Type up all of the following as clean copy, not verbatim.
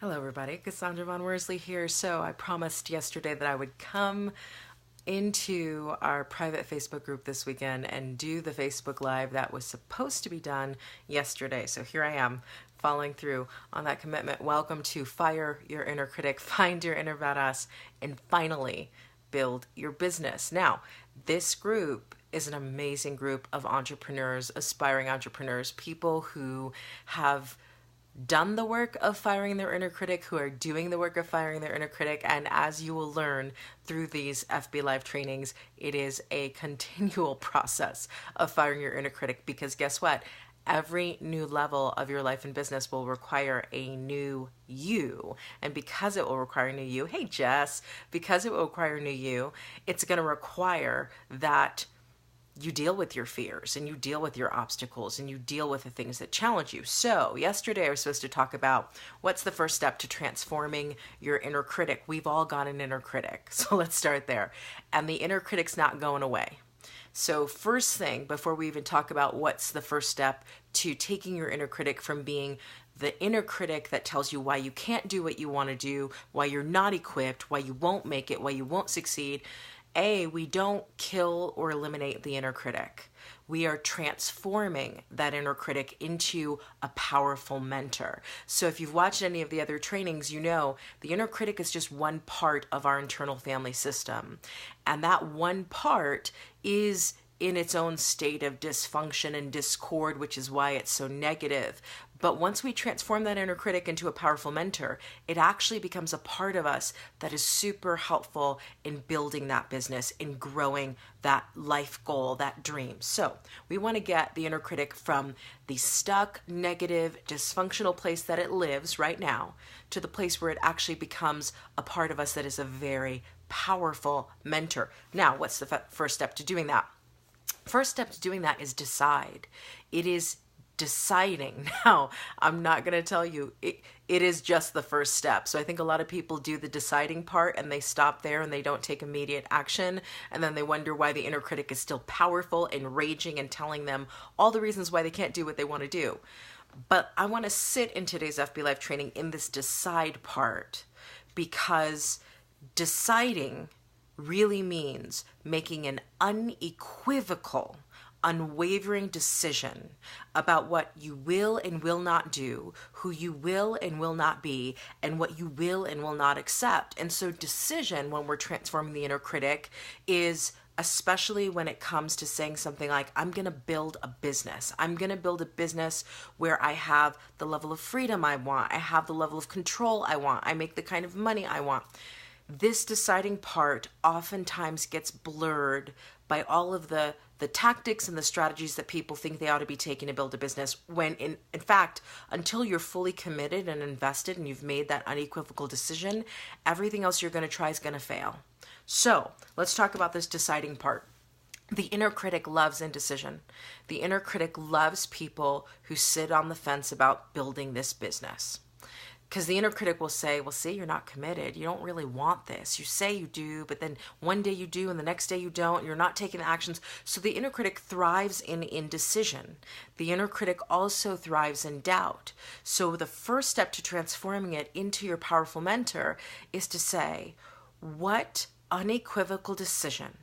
Hello, everybody. Cassandra Von Worsley here. So I promised yesterday that I would come into our private Facebook group this weekend and do the Facebook Live that was supposed to be done yesterday. So here I am, following through on that commitment. Welcome to Fire Your Inner Critic, Find Your Inner Badass, and finally build your business. Now, this group is an amazing group of entrepreneurs, aspiring entrepreneurs, people who have done the work of firing their inner critic, who are doing the work of firing their inner critic. And as you will learn through these FB Live trainings, it is a continual process of firing your inner critic, because guess what? Every new level of your life and business will require a new you. And because it will require a new you, hey Jess, because it will require a new you, it's going to require that you deal with your fears and you deal with your obstacles and you deal with the things that challenge you. So yesterday I was supposed to talk about what's the first step to transforming your inner critic. We've all got an inner critic. So let's start there. And the inner critic's not going away. So first thing, before we even talk about what's the first step to taking your inner critic from being the inner critic that tells you why you can't do what you want to do, why you're not equipped, why you won't make it, why you won't succeed, we don't kill or eliminate the inner critic. We are transforming that inner critic into a powerful mentor. So if you've watched any of the other trainings, you know the inner critic is just one part of our internal family system. And that one part is in its own state of dysfunction and discord, which is why it's so negative. But once we transform that inner critic into a powerful mentor, it actually becomes a part of us that is super helpful in building that business, in growing that life goal, that dream. So we want to get the inner critic from the stuck, negative, dysfunctional place that it lives right now to the place where it actually becomes a part of us that is a very powerful mentor. Now, what's the first step to doing that? First step to doing that is decide. It is deciding. Now, I'm not going to tell you, it is just the first step. So I think a lot of people do the deciding part and they stop there and they don't take immediate action. And then they wonder why the inner critic is still powerful and raging and telling them all the reasons why they can't do what they want to do. But I want to sit in today's FB Live training in this decide part, because deciding really means making an unequivocal, unwavering decision about what you will and will not do, who you will and will not be, and what you will and will not accept. And so decision, when we're transforming the inner critic, is especially when it comes to saying something like, I'm going to build a business. I'm going to build a business where I have the level of freedom I want. I have the level of control I want. I make the kind of money I want. This deciding part oftentimes gets blurred by all of the tactics and the strategies that people think they ought to be taking to build a business, when in fact, until you're fully committed and invested and you've made that unequivocal decision, everything else you're going to try is going to fail. So let's talk about this deciding part. The inner critic loves indecision. The inner critic loves people who sit on the fence about building this business. Because the inner critic will say, well, see, you're not committed. You don't really want this. You say you do, but then one day you do and the next day you don't. You're not taking the actions. So the inner critic thrives in indecision. The inner critic also thrives in doubt. So the first step to transforming it into your powerful mentor is to say, what unequivocal decision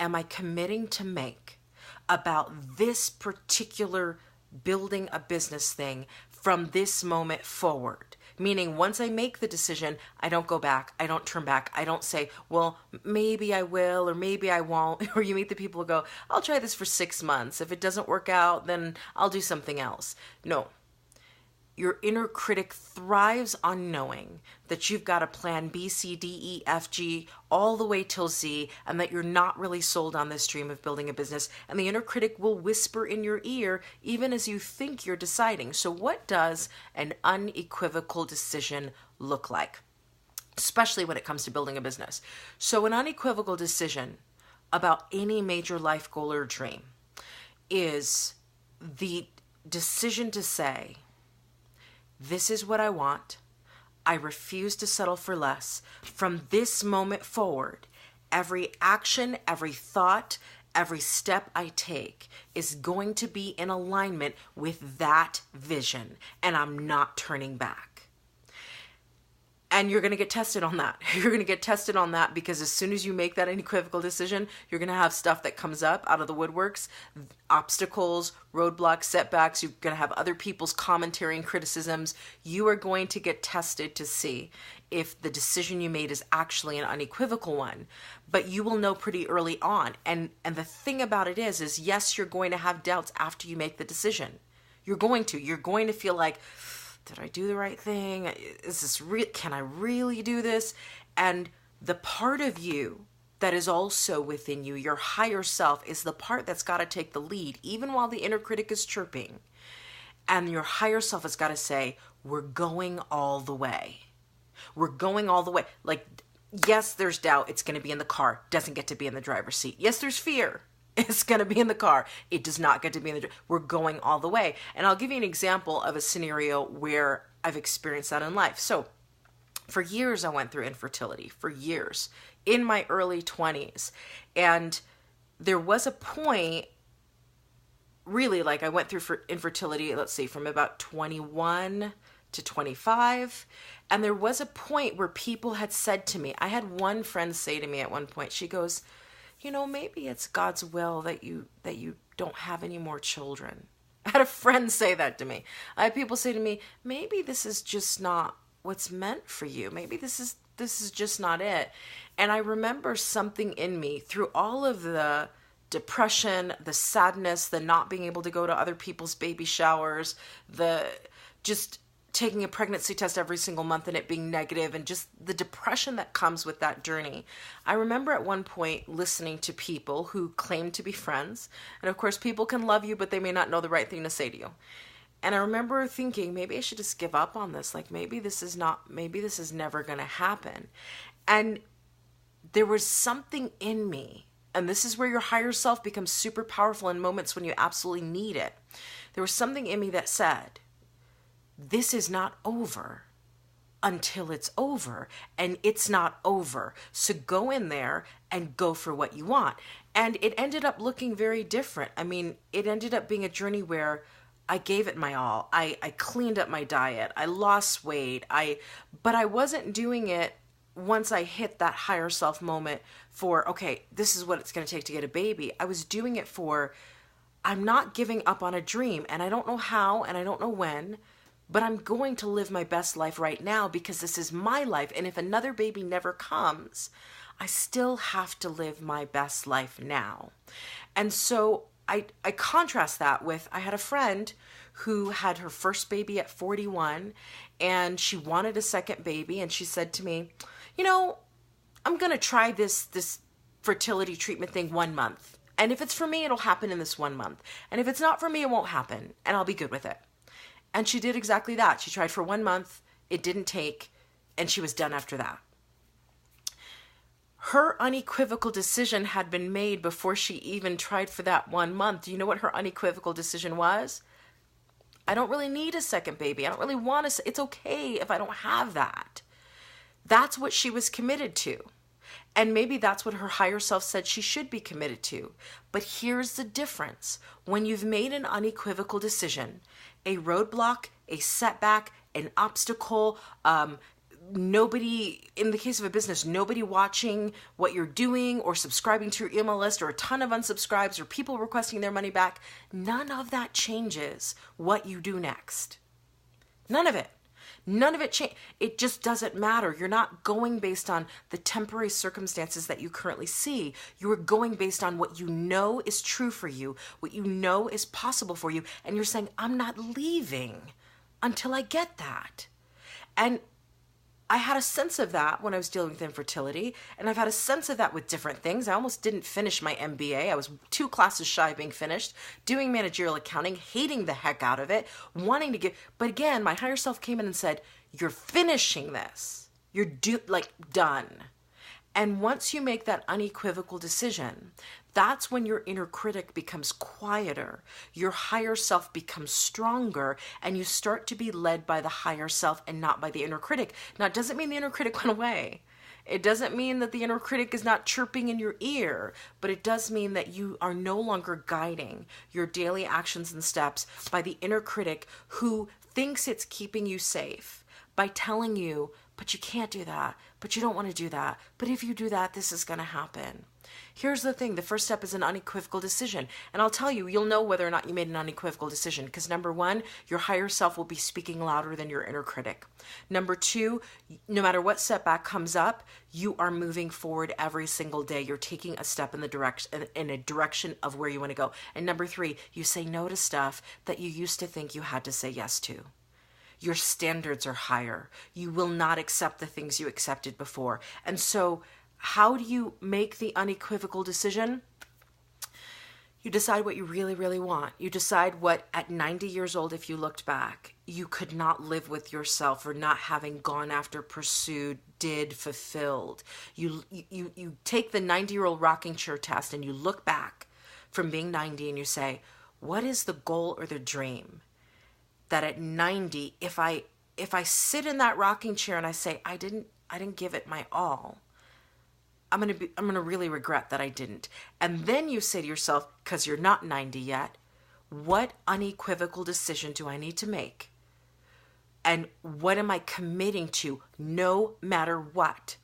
am I committing to make about this particular building a business thing from this moment forward? Meaning, once I make the decision, I don't go back. I don't turn back. I don't say, well, maybe I will or maybe I won't. Or you meet the people who go, I'll try this for 6 months. If it doesn't work out, then I'll do something else. No. Your inner critic thrives on knowing that you've got a plan B, C, D, E, F, G, all the way till Z, and that you're not really sold on this dream of building a business. And the inner critic will whisper in your ear even as you think you're deciding. So what does an unequivocal decision look like? Especially when it comes to building a business. So an unequivocal decision about any major life goal or dream is the decision to say, this is what I want. I refuse to settle for less. From this moment forward, every action, every thought, every step I take is going to be in alignment with that vision, and I'm not turning back. And you're going to get tested on that. You're going to get tested on that because as soon as you make that unequivocal decision, you're going to have stuff that comes up out of the woodworks, obstacles, roadblocks, setbacks. You're going to have other people's commentary and criticisms. You are going to get tested to see if the decision you made is actually an unequivocal one. But you will know pretty early on. And the thing about it is yes, you're going to have doubts after you make the decision. You're going to feel like, did I do the right thing? Is this real? Can I really do this? And the part of you that is also within you, your higher self, is the part that's got to take the lead, even while the inner critic is chirping. And your higher self has got to say, we're going all the way. We're going all the way. Like, yes, there's doubt. It's going to be in the car. Doesn't get to be in the driver's seat. Yes, there's fear. It's going to be in the car. It does not get to be in the... We're going all the way. And I'll give you an example of a scenario where I've experienced that in life. So for years, I went through infertility. For years. In my early 20s. And there was a point, really, like I went through for infertility, let's see, from about 21 to 25. And there was a point where people had said to me, I had one friend say to me at one point, she goes, maybe it's God's will that you don't have any more children. I had a friend say that to me. I had people say to me, maybe this is just not what's meant for you. Maybe this is just not it. And I remember something in me through all of the depression, the sadness, the not being able to go to other people's baby showers, the just taking a pregnancy test every single month and it being negative, and just the depression that comes with that journey. I remember at one point listening to people who claimed to be friends. And of course, people can love you, but they may not know the right thing to say to you. And I remember thinking, maybe I should just give up on this. Like, maybe this is never going to happen. And there was something in me, and this is where your higher self becomes super powerful in moments when you absolutely need it. There was something in me that said, this is not over until it's over, and it's not over. So go in there and go for what you want. And it ended up looking very different. I mean, it ended up being a journey where I gave it my all. I cleaned up my diet. I lost weight. But I wasn't doing it once I hit that higher self moment for, okay, this is what it's going to take to get a baby. I was doing it for, I'm not giving up on a dream, and I don't know how, and I don't know when, but I'm going to live my best life right now because this is my life. And if another baby never comes, I still have to live my best life now. And so I contrast that with, I had a friend who had her first baby at 41, and she wanted a second baby. And she said to me, I'm going to try this fertility treatment thing 1 month. And if it's for me, it'll happen in this 1 month. And if it's not for me, it won't happen. And I'll be good with it. And she did exactly that. She tried for 1 month, it didn't take, and she was done after that. Her unequivocal decision had been made before she even tried for that 1 month. Do you know what her unequivocal decision was? I don't really need a second baby. I don't really want to. It's okay if I don't have that. That's what she was committed to. And maybe that's what her higher self said she should be committed to. But here's the difference. When you've made an unequivocal decision, a roadblock, a setback, an obstacle, nobody, in the case of a business, nobody watching what you're doing or subscribing to your email list, or a ton of unsubscribes, or people requesting their money back, none of that changes what you do next. None of it. None of it change. It just doesn't matter. You're not going based on the temporary circumstances that you currently see. You are going based on what you know is true for you, what you know is possible for you. And you're saying, I'm not leaving until I get that. And I had a sense of that when I was dealing with infertility, and I've had a sense of that with different things. I almost didn't finish my MBA. I was 2 classes shy of being finished, doing managerial accounting, hating the heck out of it, wanting to give. But again, my higher self came in and said, you're finishing this. You're done. And once you make that unequivocal decision, that's when your inner critic becomes quieter, your higher self becomes stronger, and you start to be led by the higher self and not by the inner critic. Now, it doesn't mean the inner critic went away. It doesn't mean that the inner critic is not chirping in your ear, but it does mean that you are no longer guiding your daily actions and steps by the inner critic who thinks it's keeping you safe by telling you but you can't do that, but you don't want to do that, but if you do that, this is going to happen. Here's the thing. The first step is an unequivocal decision. And I'll tell you, you'll know whether or not you made an unequivocal decision because number one, your higher self will be speaking louder than your inner critic. Number two, no matter what setback comes up, you are moving forward every single day. You're taking a step in a direction of where you want to go. And number three, you say no to stuff that you used to think you had to say yes to. Your standards are higher. You will not accept the things you accepted before. And so how do you make the unequivocal decision? You decide what you really, really want. You decide what at 90 years old, if you looked back, you could not live with yourself for not having gone after, pursued, did, fulfilled. You take the 90-year-old rocking chair test and you look back from being 90 and you say, what is the goal or the dream that at 90, if I sit in that rocking chair and I say, I didn't give it my all, I'm going to really regret that I didn't. And then you say to yourself, because you're not 90 yet, what unequivocal decision do I need to make? And what am I committing to no matter what?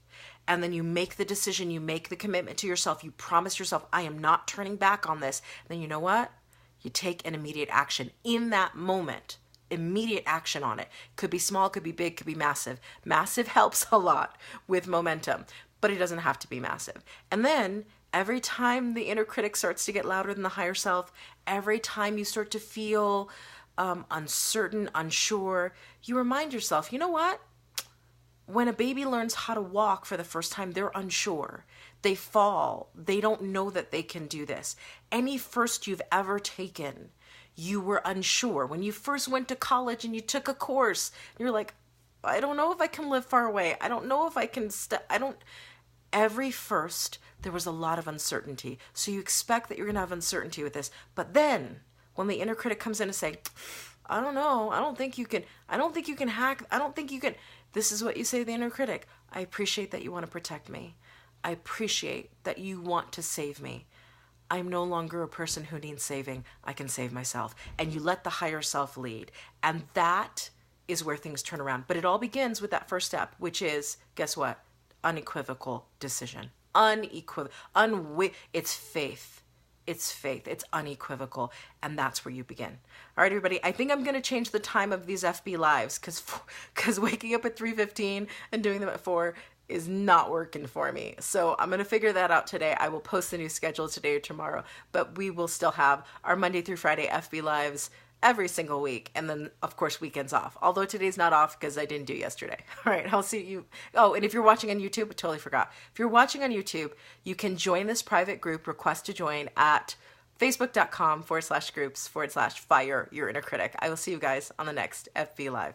And then you make the decision, you make the commitment to yourself, you promise yourself, I am not turning back on this. And then you know what? You take an immediate action in that moment. Immediate action on it. Could be small, could be big, could be massive. Massive helps a lot with momentum, but it doesn't have to be massive. And then every time the inner critic starts to get louder than the higher self, every time you start to feel uncertain, unsure, you remind yourself, you know what? When a baby learns how to walk for the first time, they're unsure. They fall. They don't know that they can do this. Any first you've ever taken, you were unsure. When you first went to college and you took a course, you're like, I don't know if I can live far away. I don't know if I can Every first, there was a lot of uncertainty. So you expect that you're going to have uncertainty with this. But then when the inner critic comes in and say, I don't know. I don't think you can hack. I don't think you can. This is what you say to the inner critic. I appreciate that you want to protect me. I appreciate that you want to save me. I'm no longer a person who needs saving. I can save myself. And you let the higher self lead. And that is where things turn around. But it all begins with that first step, which is, guess what? Unequivocal decision. It's faith. It's faith. It's unequivocal. And that's where you begin. All right, everybody. I think I'm going to change the time of these FB lives because waking up at 3:15 and doing them at 4 is not working for me. So I'm going to figure that out today. I will post the new schedule today or tomorrow, but we will still have our Monday through Friday FB lives every single week. And then of course weekends off, although today's not off because I didn't do yesterday. All right. I'll see you. Oh, and if you're watching on YouTube, I totally forgot. If you're watching on YouTube, you can join this private group, request to join at facebook.com/groups/fire your inner critic. I will see you guys on the next FB live.